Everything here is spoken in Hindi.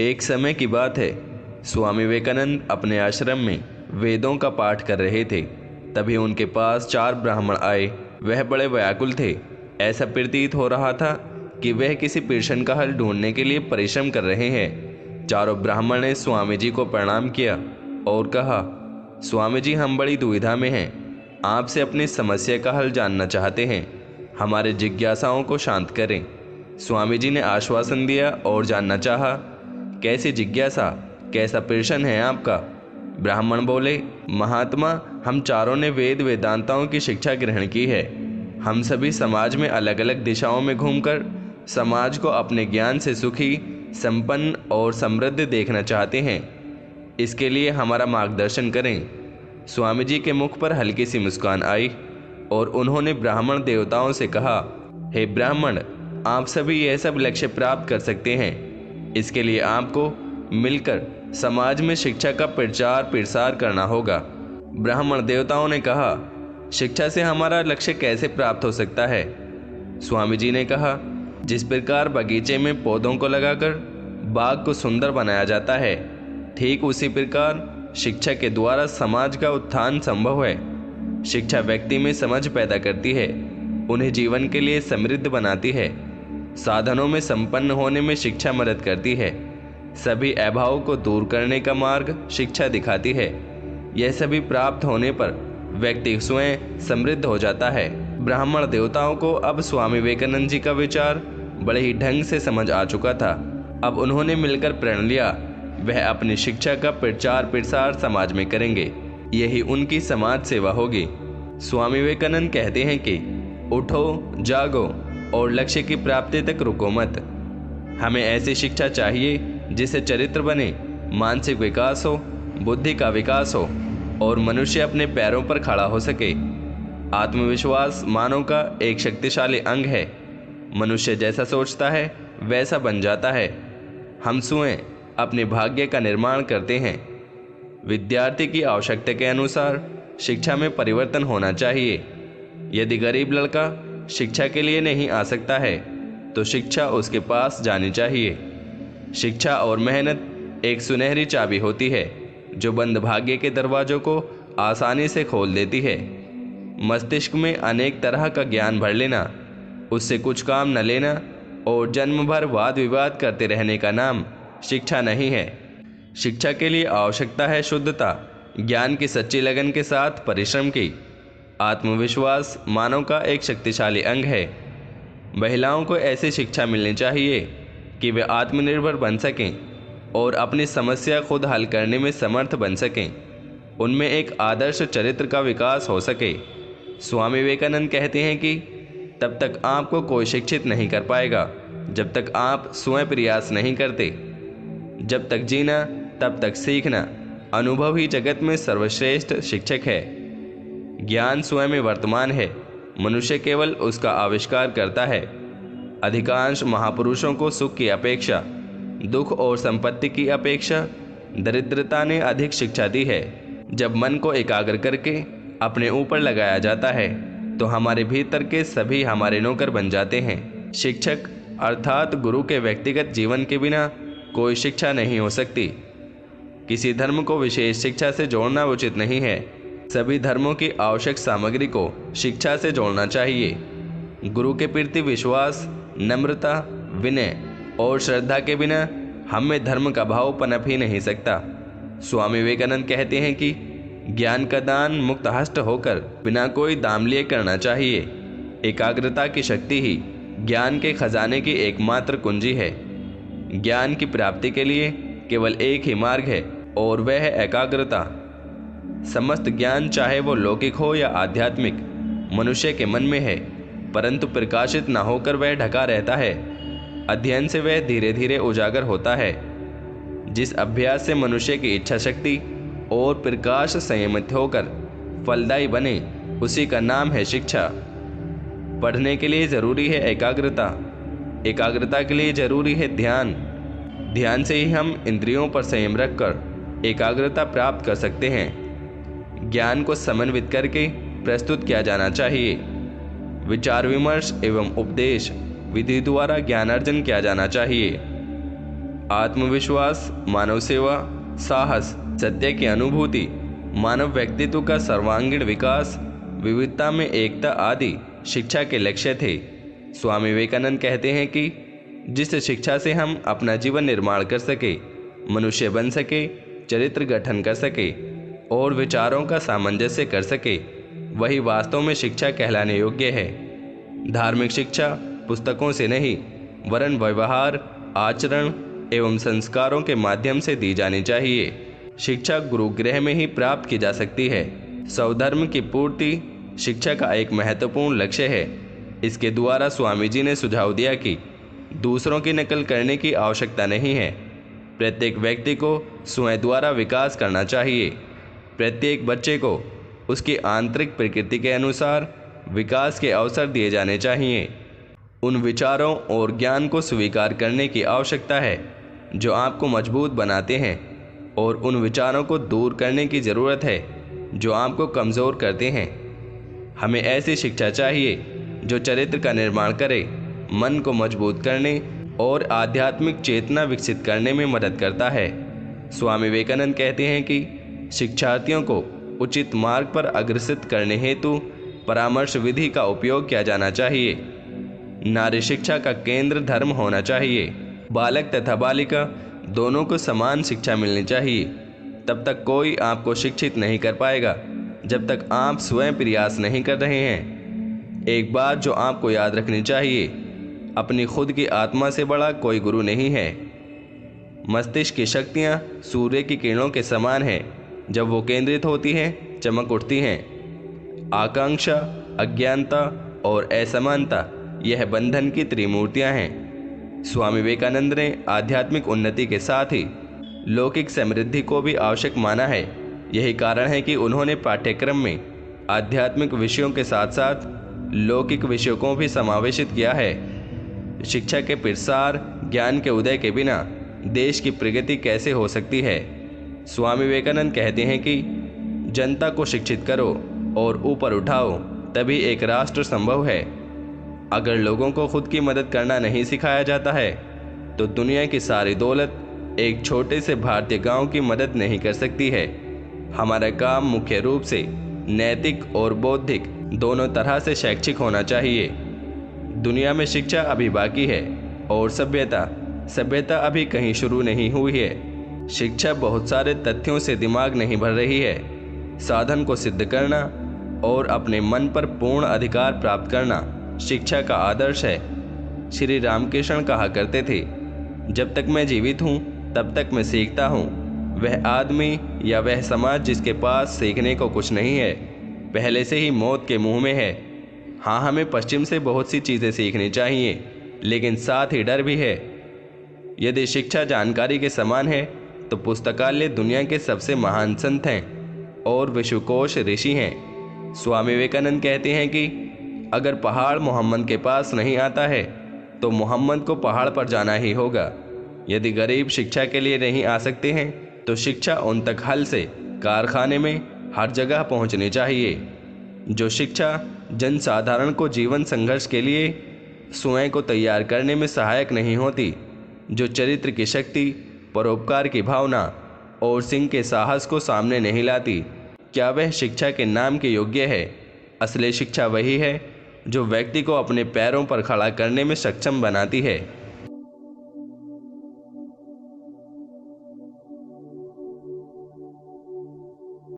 एक समय की बात है, स्वामी विवेकानंद अपने आश्रम में वेदों का पाठ कर रहे थे। तभी उनके पास 4 ब्राह्मण आए। वह बड़े व्याकुल थे। ऐसा प्रतीत हो रहा था कि वह किसी प्रश्न का हल ढूंढने के लिए परिश्रम कर रहे हैं। चारों ब्राह्मण ने स्वामी जी को प्रणाम किया और कहा, स्वामी जी, हम बड़ी दुविधा में हैं। आपसे अपनी समस्या का हल जानना चाहते हैं। हमारे जिज्ञासाओं को शांत करें। स्वामी जी ने आश्वासन दिया और जानना चाहा, कैसी जिज्ञासा, कैसा प्रश्न है आपका? ब्राह्मण बोले, महात्मा, हम चारों ने वेद वेदांताओं की शिक्षा ग्रहण की है। हम सभी समाज में अलग अलग दिशाओं में घूमकर समाज को अपने ज्ञान से सुखी, संपन्न और समृद्ध देखना चाहते हैं। इसके लिए हमारा मार्गदर्शन करें। स्वामी जी के मुख पर हल्की सी मुस्कान आई और उन्होंने ब्राह्मण देवताओं से कहा, हे ब्राह्मण, आप सभी यह सब लक्ष्य प्राप्त कर सकते हैं। इसके लिए आपको मिलकर समाज में शिक्षा का प्रचार प्रसार करना होगा। ब्राह्मण देवताओं ने कहा, शिक्षा से हमारा लक्ष्य कैसे प्राप्त हो सकता है? स्वामी जी ने कहा, जिस प्रकार बगीचे में पौधों को लगाकर बाग को सुंदर बनाया जाता है, ठीक उसी प्रकार शिक्षा के द्वारा समाज का उत्थान संभव है। शिक्षा व्यक्ति में समझ पैदा करती है, उन्हें जीवन के लिए समृद्ध बनाती है। साधनों में संपन्न होने में शिक्षा मदद करती है। सभी अभाव को दूर करने का मार्ग शिक्षा दिखाती है। यह सभी प्राप्त होने पर व्यक्ति स्वयं समृद्ध हो जाता है। ब्राह्मण देवताओं को अब स्वामी विवेकानंद जी का विचार बड़े ही ढंग से समझ आ चुका था। अब उन्होंने मिलकर प्रण लिया, वह अपनी शिक्षा का प्रचार प्रसार समाज में करेंगे। यही उनकी समाज सेवा होगी। स्वामी विवेकानंद कहते हैं कि उठो, जागो और लक्ष्य की प्राप्ति तक रुको मत। हमें ऐसी शिक्षा चाहिए जिससे चरित्र बने, मानसिक विकास हो, बुद्धि का विकास हो और मनुष्य अपने पैरों पर खड़ा हो सके। आत्मविश्वास मानव का एक शक्तिशाली अंग है। मनुष्य जैसा सोचता है वैसा बन जाता है। हम स्वयं अपने भाग्य का निर्माण करते हैं। विद्यार्थी की आवश्यकता के अनुसार शिक्षा में परिवर्तन होना चाहिए। यदि गरीब लड़का शिक्षा के लिए नहीं आ सकता है तो शिक्षा उसके पास जानी चाहिए। शिक्षा और मेहनत एक सुनहरी चाबी होती है जो बंद भाग्य के दरवाजों को आसानी से खोल देती है। मस्तिष्क में अनेक तरह का ज्ञान भर लेना, उससे कुछ काम न लेना और जन्म भर वाद विवाद करते रहने का नाम शिक्षा नहीं है। शिक्षा के लिए आवश्यकता है शुद्धता, ज्ञान की सच्ची लगन के साथ परिश्रम की। आत्मविश्वास मानव का एक शक्तिशाली अंग है। महिलाओं को ऐसी शिक्षा मिलनी चाहिए कि वे आत्मनिर्भर बन सकें और अपनी समस्या खुद हल करने में समर्थ बन सकें। उनमें एक आदर्श चरित्र का विकास हो सके। स्वामी विवेकानंद कहते हैं कि तब तक आपको कोई शिक्षित नहीं कर पाएगा जब तक आप स्वयं प्रयास नहीं करते। जब तक जीना तब तक सीखना। अनुभव ही जगत में सर्वश्रेष्ठ शिक्षक है। ज्ञान स्वयं में वर्तमान है, मनुष्य केवल उसका आविष्कार करता है। अधिकांश महापुरुषों को सुख की अपेक्षा, दुख और संपत्ति की अपेक्षा दरिद्रता ने अधिक शिक्षा दी है। जब मन को एकाग्र करके अपने ऊपर लगाया जाता है तो हमारे भीतर के सभी हमारे नौकर बन जाते हैं। शिक्षक अर्थात गुरु के व्यक्तिगत जीवन के बिना कोई शिक्षा नहीं हो सकती। किसी धर्म को विशेष शिक्षा से जोड़ना उचित नहीं है। सभी धर्मों की आवश्यक सामग्री को शिक्षा से जोड़ना चाहिए। गुरु के प्रति विश्वास, नम्रता, विनय और श्रद्धा के बिना हम में धर्म का भाव पनप ही नहीं सकता। स्वामी विवेकानंद कहते हैं कि ज्ञान का दान मुक्त हस्त होकर बिना कोई दाम लिए करना चाहिए। एकाग्रता की शक्ति ही ज्ञान के खजाने की एकमात्र कुंजी है। ज्ञान की प्राप्ति के लिए केवल एक ही मार्ग है और वह है एकाग्रता। समस्त ज्ञान, चाहे वो लौकिक हो या आध्यात्मिक, मनुष्य के मन में है, परंतु प्रकाशित न होकर वह ढका रहता है। अध्ययन से वह धीरे धीरे उजागर होता है। जिस अभ्यास से मनुष्य की इच्छा शक्ति और प्रकाश संयमित होकर फलदायी बने, उसी का नाम है शिक्षा। पढ़ने के लिए जरूरी है एकाग्रता, एकाग्रता के लिए जरूरी है ध्यान। ध्यान से ही हम इंद्रियों पर संयम रखकर एकाग्रता प्राप्त कर सकते हैं। ज्ञान को समन्वित करके प्रस्तुत किया जाना चाहिए। विचार विमर्श एवं उपदेश विधि द्वारा ज्ञानार्जन किया जाना चाहिए। आत्मविश्वास, मानव सेवा, साहस, सत्य की अनुभूति, मानव व्यक्तित्व का सर्वांगीण विकास, विविधता में एकता आदि शिक्षा के लक्ष्य थे। स्वामी विवेकानंद कहते हैं कि जिस शिक्षा से हम अपना जीवन निर्माण कर सके, मनुष्य बन सके, चरित्र गठन कर सके और विचारों का सामंजस्य कर सके, वही वास्तव में शिक्षा कहलाने योग्य है। धार्मिक शिक्षा पुस्तकों से नहीं वरन व्यवहार, आचरण एवं संस्कारों के माध्यम से दी जानी चाहिए। शिक्षा गुरुगृह में ही प्राप्त की जा सकती है। स्वधर्म की पूर्ति शिक्षा का एक महत्वपूर्ण लक्ष्य है। इसके द्वारा स्वामी जी ने सुझाव दिया कि दूसरों की नकल करने की आवश्यकता नहीं है। प्रत्येक व्यक्ति को स्वयं द्वारा विकास करना चाहिए। प्रत्येक बच्चे को उसकी आंतरिक प्रकृति के अनुसार विकास के अवसर दिए जाने चाहिए। उन विचारों और ज्ञान को स्वीकार करने की आवश्यकता है जो आपको मजबूत बनाते हैं, और उन विचारों को दूर करने की ज़रूरत है जो आपको कमज़ोर करते हैं। हमें ऐसी शिक्षा चाहिए जो चरित्र का निर्माण करे, मन को मजबूत करने और आध्यात्मिक चेतना विकसित करने में मदद करता है। स्वामी विवेकानंद कहते हैं कि शिक्षार्थियों को उचित मार्ग पर अग्रसित करने हेतु परामर्श विधि का उपयोग किया जाना चाहिए। नारी शिक्षा का केंद्र धर्म होना चाहिए। बालक तथा बालिका दोनों को समान शिक्षा मिलनी चाहिए। तब तक कोई आपको शिक्षित नहीं कर पाएगा जब तक आप स्वयं प्रयास नहीं कर रहे हैं। एक बात जो आपको याद रखनी चाहिए, अपनी खुद की आत्मा से बड़ा कोई गुरु नहीं है। मस्तिष्क की शक्तियाँ सूर्य की किरणों के समान हैं। जब वो केंद्रित होती हैं, चमक उठती हैं। आकांक्षा, अज्ञानता और असमानता यह बंधन की त्रिमूर्तियाँ हैं। स्वामी विवेकानंद ने आध्यात्मिक उन्नति के साथ ही लौकिक समृद्धि को भी आवश्यक माना है। यही कारण है कि उन्होंने पाठ्यक्रम में आध्यात्मिक विषयों के साथ साथ लौकिक विषयों को भी समावेशित किया है। शिक्षा के प्रसार, ज्ञान के उदय के बिना देश की प्रगति कैसे हो सकती है। स्वामी विवेकानंद कहते हैं कि जनता को शिक्षित करो और ऊपर उठाओ, तभी एक राष्ट्र संभव है। अगर लोगों को खुद की मदद करना नहीं सिखाया जाता है तो दुनिया की सारी दौलत एक छोटे से भारतीय गांव की मदद नहीं कर सकती है। हमारा काम मुख्य रूप से नैतिक और बौद्धिक दोनों तरह से शैक्षिक होना चाहिए। दुनिया में शिक्षा अभी बाकी है और सभ्यता अभी कहीं शुरू नहीं हुई है। शिक्षा बहुत सारे तथ्यों से दिमाग नहीं भर रही है। साधन को सिद्ध करना और अपने मन पर पूर्ण अधिकार प्राप्त करना शिक्षा का आदर्श है। श्री रामकृष्ण कहा करते थे, जब तक मैं जीवित हूँ तब तक मैं सीखता हूँ। वह आदमी या वह समाज जिसके पास सीखने को कुछ नहीं है, पहले से ही मौत के मुंह में है। हाँ, हमें पश्चिम से बहुत सी चीज़ें सीखनी चाहिए, लेकिन साथ ही डर भी है। यदि शिक्षा जानकारी के समान है तो पुस्तकालय दुनिया के सबसे महान संत हैं और विश्वकोश ऋषि हैं। स्वामी विवेकानंद कहते हैं कि अगर पहाड़ मोहम्मद के पास नहीं आता है तो मोहम्मद को पहाड़ पर जाना ही होगा। यदि गरीब शिक्षा के लिए नहीं आ सकते हैं तो शिक्षा उन तक हल से कारखाने में हर जगह पहुंचनी चाहिए। जो शिक्षा जनसाधारण को जीवन संघर्ष के लिए स्वयं को तैयार करने में सहायक नहीं होती, जो चरित्र की शक्ति, परोपकार की भावना और सिंह के साहस को सामने नहीं लाती, क्या वह शिक्षा के नाम के योग्य है। असली शिक्षा वही है जो व्यक्ति को अपने पैरों पर खड़ा करने में सक्षम बनाती है।